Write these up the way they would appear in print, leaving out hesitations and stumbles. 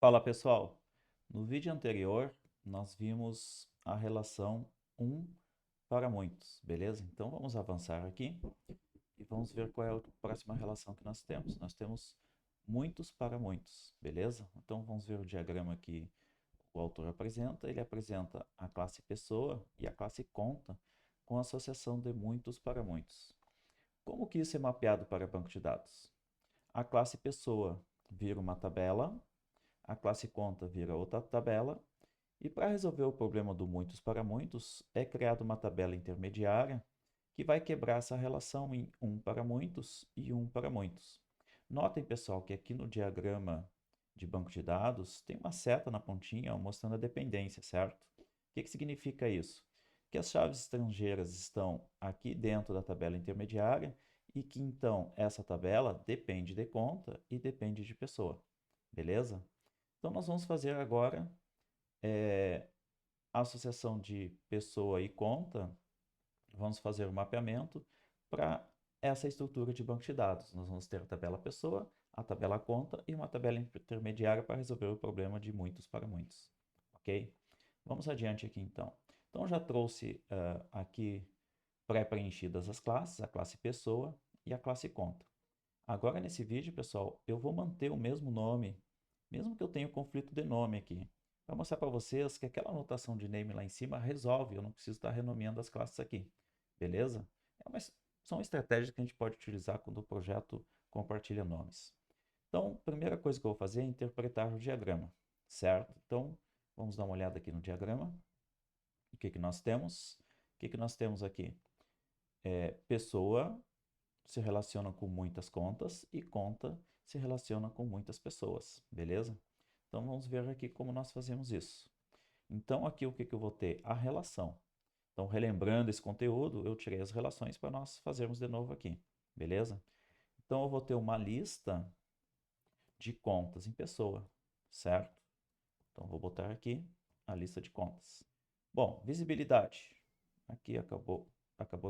Fala pessoal, no vídeo anterior nós vimos a relação um para muitos, beleza? Então vamos avançar aqui e vamos ver qual é a próxima relação que nós temos. Nós temos muitos para muitos, beleza? Então vamos ver o diagrama que o autor apresenta. Ele apresenta a classe pessoa e a classe conta com associação de muitos para muitos. Como que isso é mapeado para banco de dados? A classe pessoa vira uma tabela, a classe conta vira outra tabela, e para resolver o problema do muitos para muitos, é criada uma tabela intermediária que vai quebrar essa relação em um para muitos e um para muitos. Notem, pessoal, que aqui no diagrama de banco de dados tem uma seta na pontinha mostrando a dependência, certo? O que significa isso? Que as chaves estrangeiras estão aqui dentro da tabela intermediária e que então essa tabela depende de conta e depende de pessoa, beleza? Então, nós vamos fazer agora a associação de pessoa e conta. Vamos fazer o mapeamento para essa estrutura de banco de dados. Nós vamos ter a tabela pessoa, a tabela conta e uma tabela intermediária para resolver o problema de muitos para muitos. Ok? Vamos adiante aqui então. Então, já trouxe aqui pré-preenchidas as classes, a classe pessoa e a classe conta. Agora, nesse vídeo, pessoal, eu vou manter o mesmo nome, mesmo que eu tenha um conflito de nome aqui, para mostrar para vocês que aquela anotação de name lá em cima resolve, eu não preciso estar renomeando as classes aqui, beleza? São estratégias que a gente pode utilizar quando o projeto compartilha nomes. Então, a primeira coisa que eu vou fazer é interpretar o diagrama, certo? Então, vamos dar uma olhada aqui no diagrama. O que nós temos? O que nós temos aqui? Pessoa se relaciona com muitas contas e conta se relaciona com muitas pessoas, beleza? Então vamos ver aqui como nós fazemos isso. Então aqui o que eu vou ter? A relação. Então relembrando esse conteúdo, eu tirei as relações para nós fazermos de novo aqui, beleza? Então eu vou ter uma lista de contas em pessoa, certo? Então vou botar aqui a lista de contas. Bom, visibilidade. Aqui acabou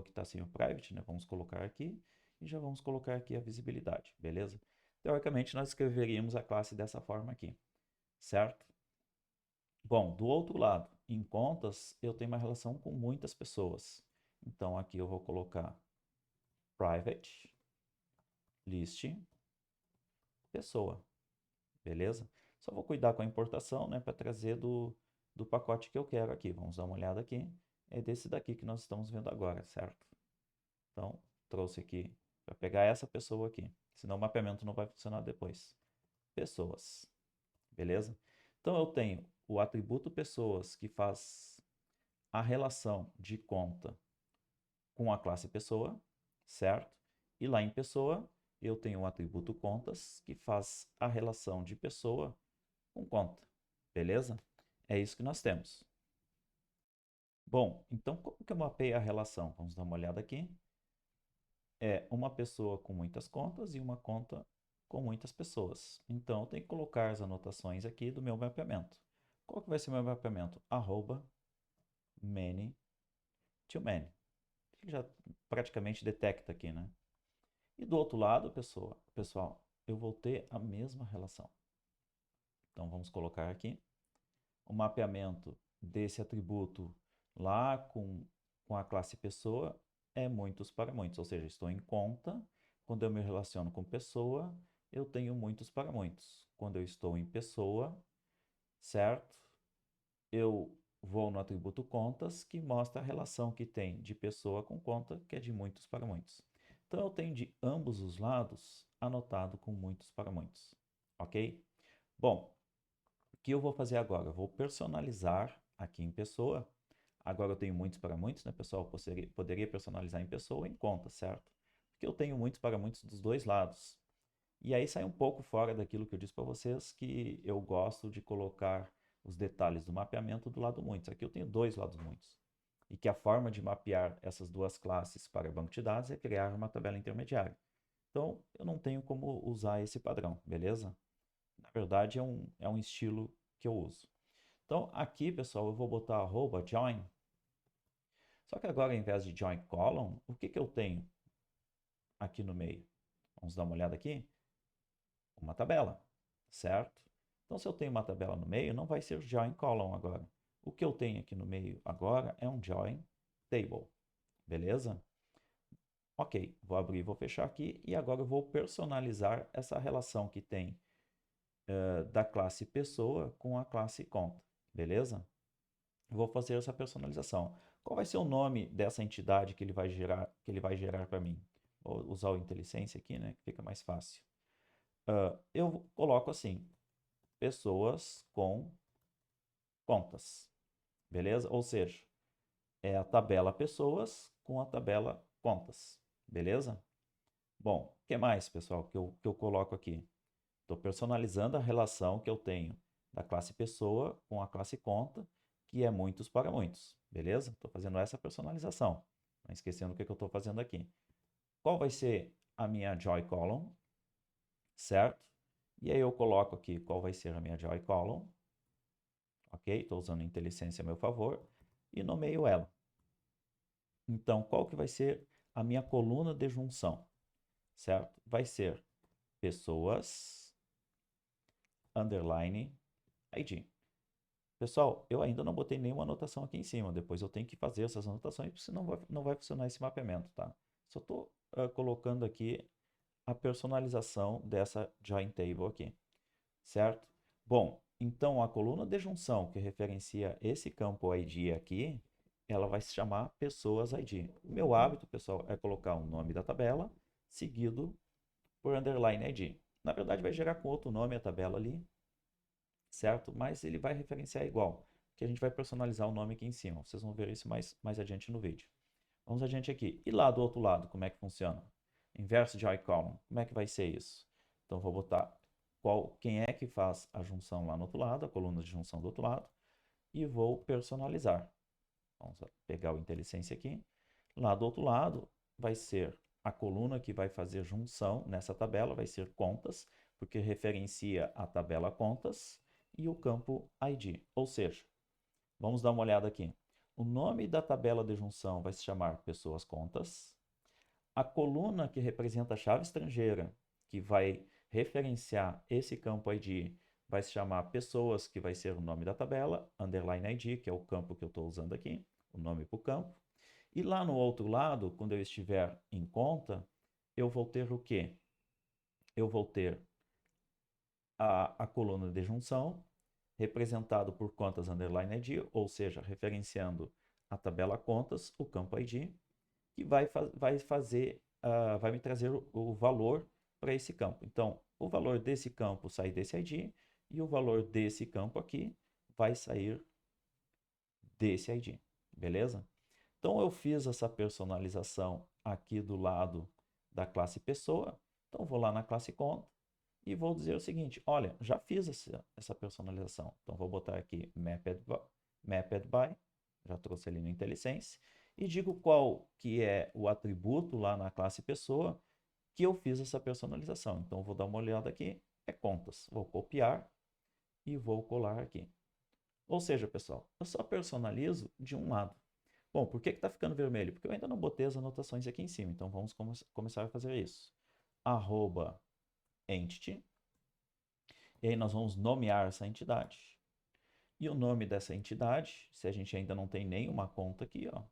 que está sem o private, né? Vamos colocar aqui e já vamos colocar aqui a visibilidade, beleza? Teoricamente, nós escreveríamos a classe dessa forma aqui, certo? Bom, do outro lado, em contas, eu tenho uma relação com muitas pessoas. Então, aqui eu vou colocar private list pessoa, beleza? Só vou cuidar com a importação, né, para trazer do pacote que eu quero aqui. Vamos dar uma olhada aqui. É desse daqui que nós estamos vendo agora, certo? Então, trouxe aqui para pegar essa pessoa aqui. Senão o mapeamento não vai funcionar depois. Pessoas, beleza? Então, eu tenho o atributo pessoas que faz a relação de conta com a classe pessoa, certo? E lá em pessoa, eu tenho o atributo contas que faz a relação de pessoa com conta, beleza? É isso que nós temos. Bom, então como que eu mapeio a relação? Vamos dar uma olhada aqui. É uma pessoa com muitas contas e uma conta com muitas pessoas. Então, eu tenho que colocar as anotações aqui do meu mapeamento. Qual que vai ser o meu mapeamento? Arroba many to many. Ele já praticamente detecta aqui, né? E do outro lado, pessoal, eu vou ter a mesma relação. Então, vamos colocar aqui o mapeamento desse atributo lá com a classe pessoa é muitos para muitos, ou seja, estou em conta. Quando eu me relaciono com pessoa, eu tenho muitos para muitos. Quando eu estou em pessoa, certo? Eu vou no atributo contas, que mostra a relação que tem de pessoa com conta, que é de muitos para muitos. Então, eu tenho de ambos os lados anotado com muitos para muitos, ok? Bom, o que eu vou fazer agora? Eu vou personalizar aqui em pessoa. Agora eu tenho muitos para muitos, né, pessoal? Poderia personalizar em pessoa ou em conta, certo? Porque eu tenho muitos para muitos dos dois lados. E aí sai um pouco fora daquilo que eu disse para vocês, que eu gosto de colocar os detalhes do mapeamento do lado muitos. Aqui eu tenho dois lados muitos. E que a forma de mapear essas duas classes para banco de dados é criar uma tabela intermediária. Então, eu não tenho como usar esse padrão, beleza? Na verdade, é um estilo que eu uso. Então, aqui, pessoal, eu vou botar arroba join. Só que agora, ao invés de join column, o que eu tenho aqui no meio? Vamos dar uma olhada aqui. Uma tabela, certo? Então, se eu tenho uma tabela no meio, não vai ser join column agora. O que eu tenho aqui no meio agora é um join table, beleza? Ok, vou abrir e vou fechar aqui, e agora eu vou personalizar essa relação que tem da classe pessoa com a classe conta, beleza? Vou fazer essa personalização. Qual vai ser o nome dessa entidade que ele vai gerar para mim? Vou usar o IntelliSense aqui, né, que fica mais fácil. Eu coloco assim, pessoas com contas, beleza? Ou seja, é a tabela pessoas com a tabela contas, beleza? Bom, o que mais, pessoal, que eu coloco aqui? Estou personalizando a relação que eu tenho da classe pessoa com a classe conta, que é muitos para muitos, beleza? Estou fazendo essa personalização, não esquecendo o que eu estou fazendo aqui. Qual vai ser a minha join column, certo? E aí eu coloco aqui qual vai ser a minha join column, ok? Estou usando a IntelliSense a meu favor e nomeio ela. Então, qual que vai ser a minha coluna de junção, certo? Vai ser pessoas, underline, ID. Pessoal, eu ainda não botei nenhuma anotação aqui em cima, depois eu tenho que fazer essas anotações, senão não vai funcionar esse mapeamento, tá? Só estou colocando aqui a personalização dessa join table aqui, certo? Bom, então a coluna de junção que referencia esse campo ID aqui, ela vai se chamar pessoas ID. O meu hábito, pessoal, é colocar o nome da tabela seguido por underline ID. Na verdade, vai gerar com outro nome a tabela ali, certo? Mas ele vai referenciar igual, que a gente vai personalizar o nome aqui em cima. Vocês vão ver isso mais adiante no vídeo. Vamos adiante aqui. E lá do outro lado, como é que funciona? Inverso de iColumn, como é que vai ser isso? Então, vou botar quem é que faz a junção lá no outro lado, a coluna de junção do outro lado, e vou personalizar. Vamos pegar o IntelliSense aqui. Lá do outro lado, vai ser a coluna que vai fazer junção nessa tabela, vai ser contas, porque referencia a tabela contas, e o campo ID. Ou seja, vamos dar uma olhada aqui. O nome da tabela de junção vai se chamar pessoas contas. A coluna que representa a chave estrangeira, que vai referenciar esse campo ID, vai se chamar pessoas, que vai ser o nome da tabela, underline ID, que é o campo que eu estou usando aqui, o nome para o campo. E lá no outro lado, quando eu estiver em conta, eu vou ter o quê? Eu vou ter a coluna de junção, representado por contas underline ID, ou seja, referenciando a tabela contas, o campo ID, que vai me trazer o valor para esse campo. Então, o valor desse campo sai desse ID e o valor desse campo aqui vai sair desse ID, beleza? Então, eu fiz essa personalização aqui do lado da classe pessoa. Então, vou lá na classe conta e vou dizer o seguinte, olha, já fiz essa personalização. Então, vou botar aqui mapped by, já trouxe ali no IntelliSense, e digo qual que é o atributo lá na classe pessoa que eu fiz essa personalização. Então, vou dar uma olhada aqui, é contas. Vou copiar e vou colar aqui. Ou seja, pessoal, eu só personalizo de um lado. Bom, por que está ficando vermelho? Porque eu ainda não botei as anotações aqui em cima. Então, vamos começar a fazer isso. @entity. E aí nós vamos nomear essa entidade. E o nome dessa entidade, se a gente ainda não tem nenhuma conta aqui, ó,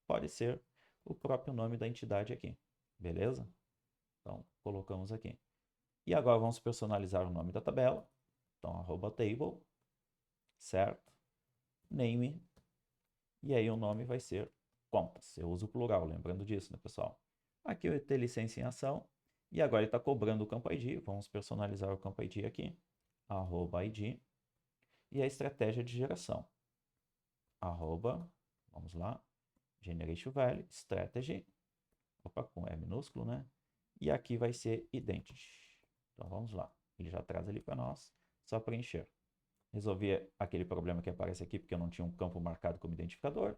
pode ser o próprio nome da entidade aqui. Beleza? Então, colocamos aqui. E agora vamos personalizar o nome da tabela. Então, @table, certo? Name. E aí o nome vai ser contas. Eu uso o plural, lembrando disso, né, pessoal? Aqui eu tenho licença em ação. E agora ele está cobrando o campo ID. Vamos personalizar o campo ID aqui. @ID. E a estratégia de geração. Vamos lá, generation value, strategy, com E minúsculo, né? E aqui vai ser identity. Então vamos lá, ele já traz ali para nós, só preencher. Resolvi aquele problema que aparece aqui, porque eu não tinha um campo marcado como identificador.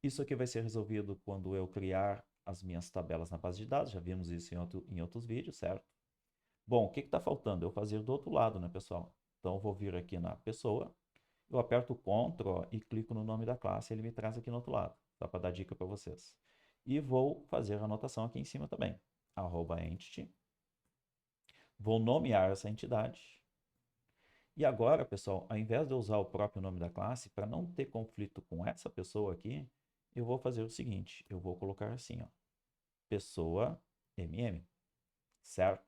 Isso aqui vai ser resolvido quando eu criar as minhas tabelas na base de dados, já vimos isso em outros vídeos, certo? Bom, o que está faltando? Eu fazer do outro lado, né, pessoal? Então eu vou vir aqui na pessoa, eu aperto o Ctrl e clico no nome da classe, ele me traz aqui no outro lado, só para dar dica para vocês. E vou fazer a anotação aqui em cima também, @entity. Vou nomear essa entidade. E agora, pessoal, ao invés de eu usar o próprio nome da classe, para não ter conflito com essa pessoa aqui, eu vou fazer o seguinte, eu vou colocar assim, ó, pessoa MM, certo?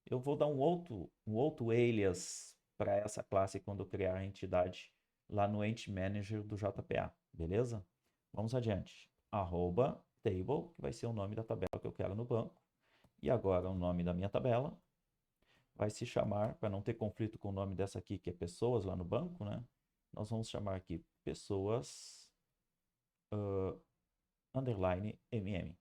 Eu vou dar um outro alias para essa classe quando eu criar a entidade lá no Entity Manager do JPA, beleza? Vamos adiante. Arroba table, que vai ser o nome da tabela que eu quero no banco. E agora o nome da minha tabela vai se chamar, para não ter conflito com o nome dessa aqui, que é pessoas lá no banco, né? Nós vamos chamar aqui pessoas underline MM,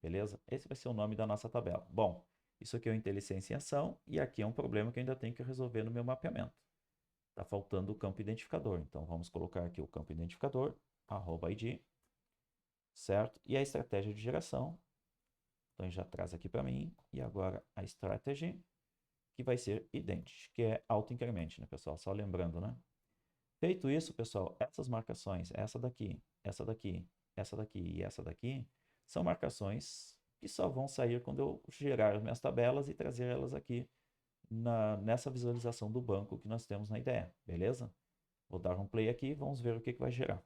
beleza? Esse vai ser o nome da nossa tabela. Bom, isso aqui é o IntelliSense em ação e aqui é um problema que eu ainda tenho que resolver no meu mapeamento. Está faltando o campo identificador, então vamos colocar aqui o campo identificador, @id, certo? E a estratégia de geração, então já traz aqui para mim, e agora a strategy, que vai ser ident, que é auto-increment, né, pessoal? Só lembrando, né? Feito isso, pessoal, essas marcações, essa daqui, essa daqui, essa daqui e essa daqui, são marcações que só vão sair quando eu gerar as minhas tabelas e trazer elas aqui nessa visualização do banco que nós temos na ideia, beleza? Vou dar um play aqui e vamos ver o que vai gerar.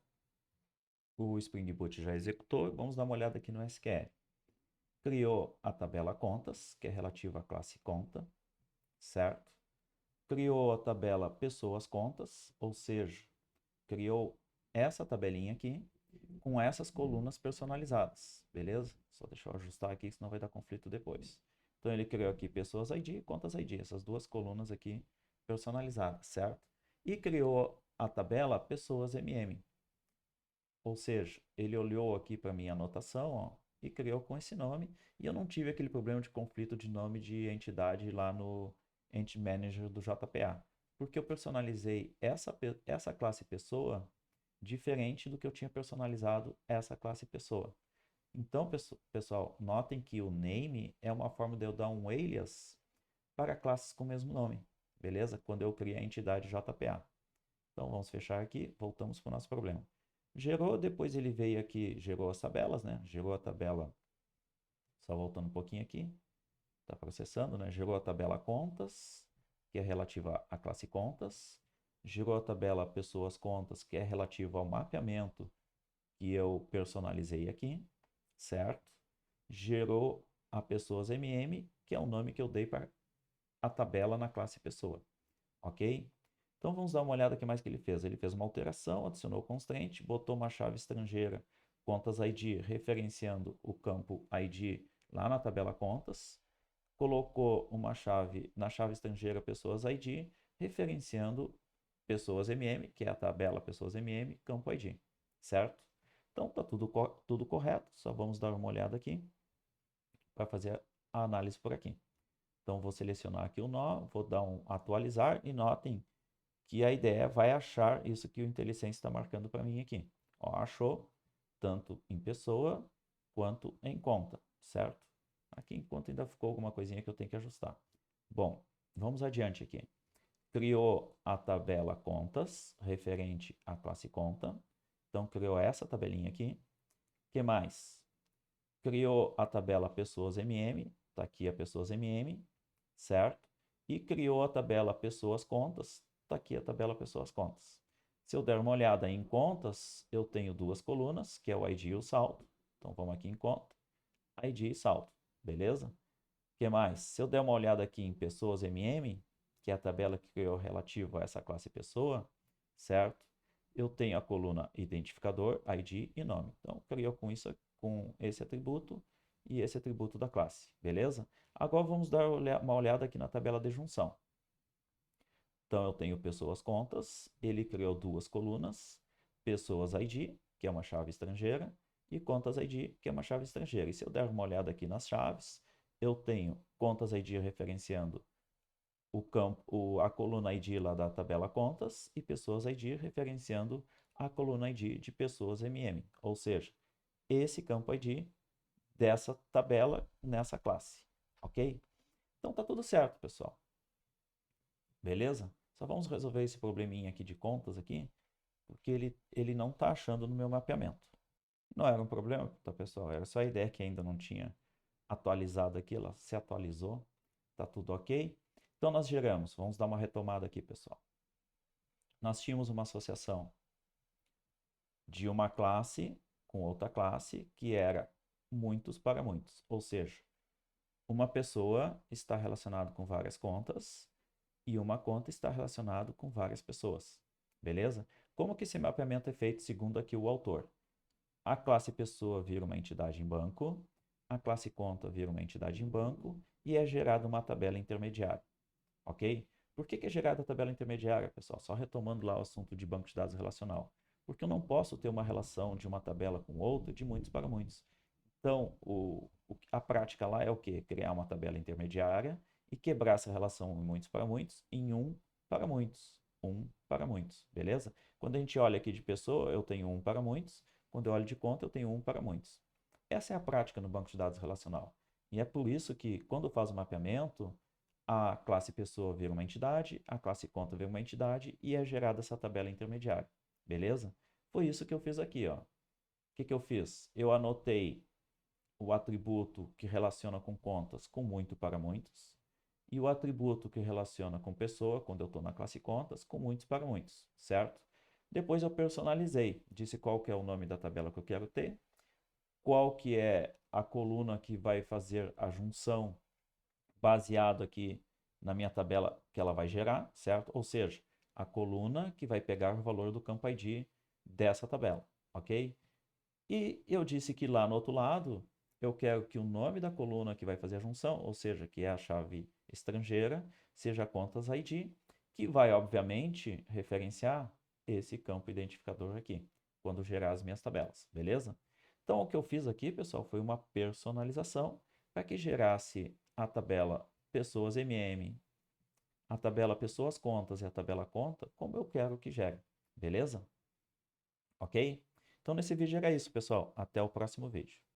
O Spring Boot já executou, vamos dar uma olhada aqui no SQL. Criou a tabela contas, que é relativa à classe conta, certo? Criou a tabela pessoas contas, ou seja, criou essa tabelinha aqui com essas colunas personalizadas, beleza? Só deixa eu ajustar aqui, senão vai dar conflito depois. Então ele criou aqui pessoas ID e contas ID, essas duas colunas aqui personalizadas, certo? E criou a tabela pessoas MM. Ou seja, ele olhou aqui para minha anotação, ó, e criou com esse nome, e eu não tive aquele problema de conflito de nome de entidade lá no Entity Manager do JPA, porque eu personalizei essa classe pessoa diferente do que eu tinha personalizado essa classe pessoa. Então, pessoal, notem que o name é uma forma de eu dar um alias para classes com o mesmo nome, beleza? Quando eu criei a entidade JPA. Então, vamos fechar aqui, voltamos para o nosso problema. Gerou, depois ele veio aqui, gerou as tabelas, né? Gerou a tabela, só voltando um pouquinho aqui, está processando, né? Gerou a tabela contas, que é relativa à classe contas. Gerou a tabela pessoas contas, que é relativa ao mapeamento que eu personalizei aqui, certo? Gerou a pessoas MM, que é o nome que eu dei para a tabela na classe pessoa, ok? Então vamos dar uma olhada aqui mais que ele fez. Ele fez uma alteração, adicionou constraint, botou uma chave estrangeira contas ID referenciando o campo ID lá na tabela contas, colocou uma chave na chave estrangeira pessoas ID referenciando pessoas MM, que é a tabela pessoas MM, campo ID, certo? Então tá tudo correto, só vamos dar uma olhada aqui para fazer a análise por aqui. Então vou selecionar aqui o nó, vou dar um atualizar e notem que a ideia vai achar isso que o IntelliSense está marcando para mim aqui. Ó, achou tanto em pessoa quanto em conta, certo? Aqui em conta ainda ficou alguma coisinha que eu tenho que ajustar. Bom, vamos adiante aqui. Criou a tabela contas, referente à classe conta. Então, criou essa tabelinha aqui. O que mais? Criou a tabela pessoas MM, está aqui a pessoas MM, certo? E criou a tabela pessoas contas, está aqui a tabela pessoas contas. Se eu der uma olhada em contas, eu tenho duas colunas, que é o ID e o saldo. Então vamos aqui em conta, ID e saldo, beleza? O que mais? Se eu der uma olhada aqui em pessoas MM, que é a tabela que criou relativa a essa classe pessoa, certo? Eu tenho a coluna identificador, ID e nome. Então, criou com esse atributo e esse atributo da classe, beleza? Agora vamos dar uma olhada aqui na tabela de junção. Então, eu tenho pessoas contas, ele criou duas colunas, pessoas ID, que é uma chave estrangeira, e contas ID, que é uma chave estrangeira. E se eu der uma olhada aqui nas chaves, eu tenho contas ID referenciando a coluna ID lá da tabela contas e pessoas ID referenciando a coluna ID de pessoas MM, ou seja, esse campo ID dessa tabela nessa classe, ok? Então tá tudo certo, pessoal. Beleza? Só vamos resolver esse probleminha aqui de contas aqui, porque ele não está achando no meu mapeamento. Não era um problema, tá, pessoal? Era só a ideia que ainda não tinha atualizado aqui, ela se atualizou, tá tudo ok? Então nós geramos, vamos dar uma retomada aqui, pessoal. nós tínhamos uma associação de uma classe com outra classe que era muitos para muitos. Ou seja, uma pessoa está relacionada com várias contas e uma conta está relacionada com várias pessoas. Beleza? Como que esse mapeamento é feito segundo aqui o autor? A classe pessoa vira uma entidade em banco, a classe conta vira uma entidade em banco e é gerada uma tabela intermediária. Ok? Por que é gerada a tabela intermediária, pessoal? Só retomando lá o assunto de banco de dados relacional. Porque eu não posso ter uma relação de uma tabela com outra de muitos para muitos. Então, a prática lá é o quê? Criar uma tabela intermediária e quebrar essa relação em muitos para muitos em um para muitos. Um para muitos, beleza? Quando a gente olha aqui de pessoa, eu tenho um para muitos. Quando eu olho de conta, eu tenho um para muitos. Essa é a prática no banco de dados relacional. E é por isso que, quando faz o mapeamento, a classe pessoa vira uma entidade, a classe conta vira uma entidade e é gerada essa tabela intermediária, beleza? Foi isso que eu fiz aqui, ó. O que eu fiz? Eu anotei o atributo que relaciona com contas com muito para muitos e o atributo que relaciona com pessoa, quando eu estou na classe contas, com muitos para muitos, certo? Depois eu personalizei, disse qual que é o nome da tabela que eu quero ter, qual que é a coluna que vai fazer a junção baseado aqui na minha tabela que ela vai gerar, certo? Ou seja, a coluna que vai pegar o valor do campo ID dessa tabela, ok? E eu disse que lá no outro lado, eu quero que o nome da coluna que vai fazer a junção, ou seja, que é a chave estrangeira, seja contas ID, que vai, obviamente, referenciar esse campo identificador aqui, quando gerar as minhas tabelas, beleza? Então, o que eu fiz aqui, pessoal, foi uma personalização para que gerasse a tabela pessoas MM, a tabela pessoas contas e a tabela conta, como eu quero que gere, beleza? Ok? Então, nesse vídeo era isso, pessoal. Até o próximo vídeo.